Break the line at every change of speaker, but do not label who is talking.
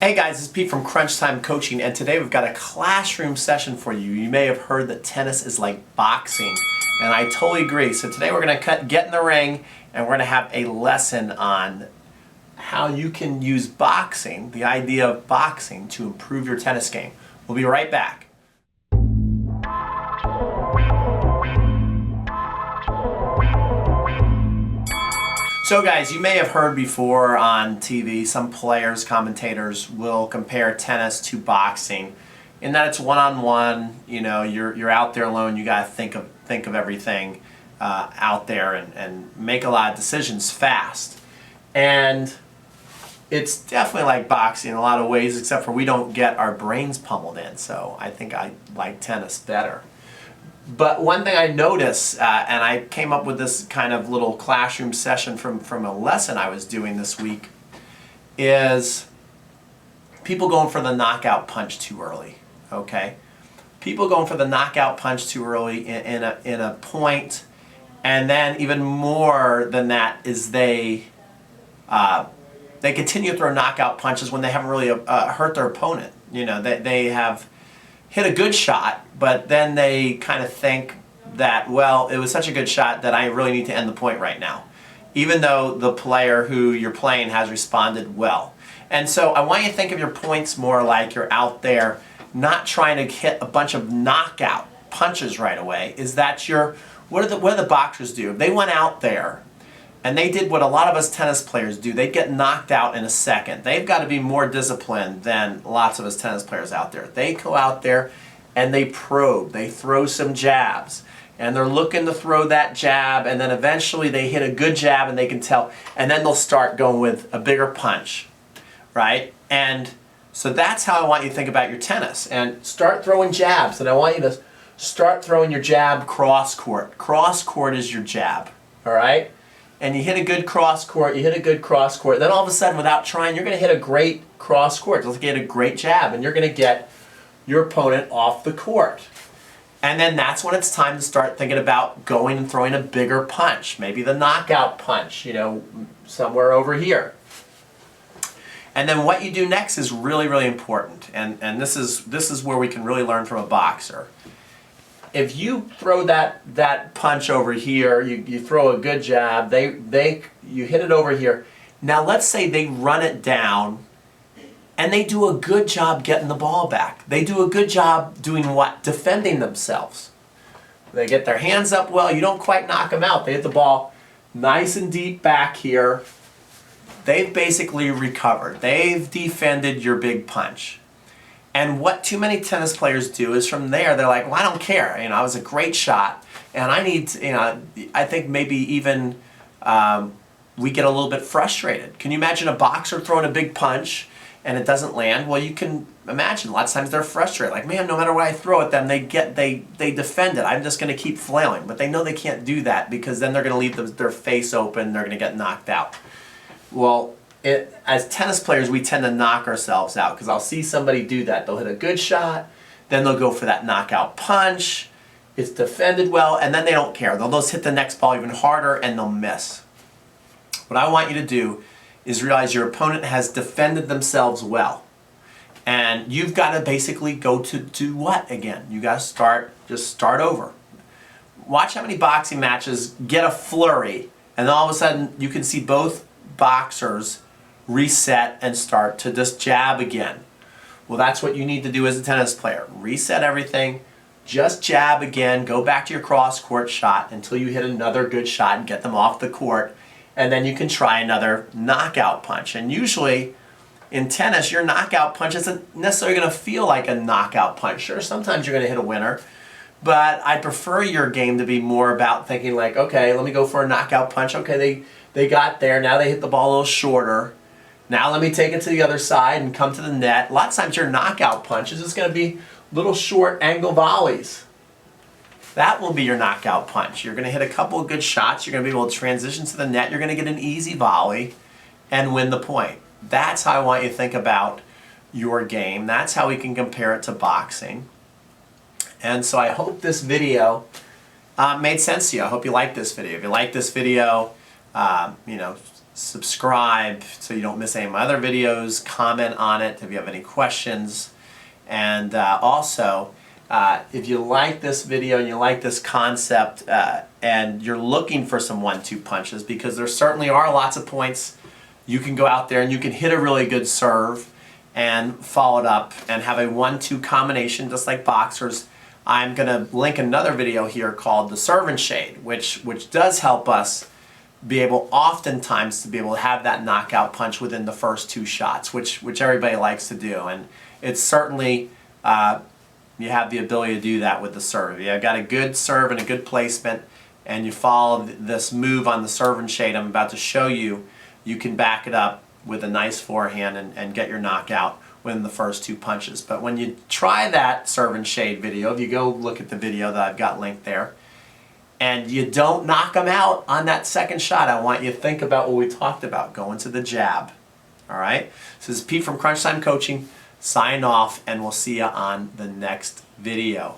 Hey guys, this is Pete from Crunch Time Coaching, and today we've got a classroom session for you. You may have heard that tennis is like boxing, and I totally agree. So today we're going to get in the ring, and we're going to have a lesson on how you can use boxing, the idea of boxing, to improve your tennis game. We'll be right back. So guys, you may have heard before on TV, some players, commentators will compare tennis to boxing in that it's one-on-one. You know, you're out there alone, you got to think of everything out there and make a lot of decisions fast. And it's definitely like boxing in a lot of ways, except for we don't get our brains pummeled in, so I think I like tennis better. But one thing I noticed, and I came up with this kind of little classroom session from a lesson I was doing this week, is people going for the knockout punch too early, okay? People going for the knockout punch too early in a point, and then even more than that is they continue to throw knockout punches when they haven't really hurt their opponent. You know, they have hit a good shot, but then they kind of think that, well, it was such a good shot that I really need to end the point right now, even though the player who you're playing has responded well. And so I want you to think of your points more like you're out there not trying to hit a bunch of knockout punches right away. Is that what do the boxers do? If they went out there and they did what a lot of us tennis players do, they'd get knocked out in a second. They've got to be more disciplined than lots of us tennis players out there. They go out there and they probe, they throw some jabs, and they're looking to throw that jab, and then eventually they hit a good jab and they can tell, and then they'll start going with a bigger punch, right? And so that's how I want you to think about your tennis, and start throwing jabs. And I want you to start throwing your jab cross court. Cross court is your jab, all right? And you hit a good cross court, you hit a good cross court, then all of a sudden without trying, you're going to hit a great cross court. You'll get a great jab, and you're going to get your opponent off the court. And then that's when it's time to start thinking about going and throwing a bigger punch, maybe the knockout punch, you know, somewhere over here. And then what you do next is really, really important, and this is where we can really learn from a boxer. If you throw that punch over here, you throw a good jab, you hit it over here. Now let's say they run it down and they do a good job getting the ball back. They do a good job doing what? Defending themselves. They get their hands up well, you don't quite knock them out. They hit the ball nice and deep back here. They've basically recovered. They've defended your big punch. And what too many tennis players do is from there, they're like, well, I don't care. You know, it was a great shot, and I need to, you know, I think maybe even we get a little bit frustrated. Can you imagine a boxer throwing a big punch and it doesn't land? Well, you can imagine lots of times they're frustrated. Like, man, no matter what I throw at them, they defend it. I'm just going to keep flailing. But they know they can't do that because then they're going to leave their face open. They're going to get knocked out. Well, as tennis players, we tend to knock ourselves out because I'll see somebody do that. They'll hit a good shot, then they'll go for that knockout punch. It's defended well, and then they don't care. They'll just hit the next ball even harder, and they'll miss. What I want you to do is realize your opponent has defended themselves well. And you've got to basically go to do what again? You got to just start over. Watch how many boxing matches get a flurry, and then all of a sudden you can see both boxers reset and start to just jab again. Well, that's what you need to do as a tennis player. Reset everything, just jab again, go back to your cross court shot until you hit another good shot and get them off the court, and then you can try another knockout punch. And usually in tennis, your knockout punch isn't necessarily going to feel like a knockout punch. Sure, sometimes you're going to hit a winner, but I prefer your game to be more about thinking like, okay, let me go for a knockout punch. Okay, they got there, now they hit the ball a little shorter. Now let me take it to the other side and come to the net. A lot of times your knockout punch is just going to be little short angle volleys. That will be your knockout punch. You're going to hit a couple of good shots. You're going to be able to transition to the net. You're going to get an easy volley and win the point. That's how I want you to think about your game. That's how we can compare it to boxing. And so I hope this video made sense to you. I hope you liked this video. If you like this video, you know, subscribe so you don't miss any of my other videos, comment on it if you have any questions, and also if you like this video and you like this concept and you're looking for some 1-2 punches, because there certainly are lots of points you can go out there and you can hit a really good serve and follow it up and have a 1-2 combination just like boxers. I'm going to link another video here called the serve and shade, which does help us be able oftentimes to be able to have that knockout punch within the first 2 shots, which everybody likes to do. And it's certainly you have the ability to do that with the serve. You've got a good serve and a good placement, and you follow this move on the serve and shade I'm about to show you, you can back it up with a nice forehand and get your knockout within the first 2 punches. But when you try that serve and shade video, if you go look at the video that I've got linked there, and you don't knock them out on that second shot, I want you to think about what we talked about, going to the jab. All right? So this is Pete from Crunch Time Coaching, signing off, and we'll see you on the next video.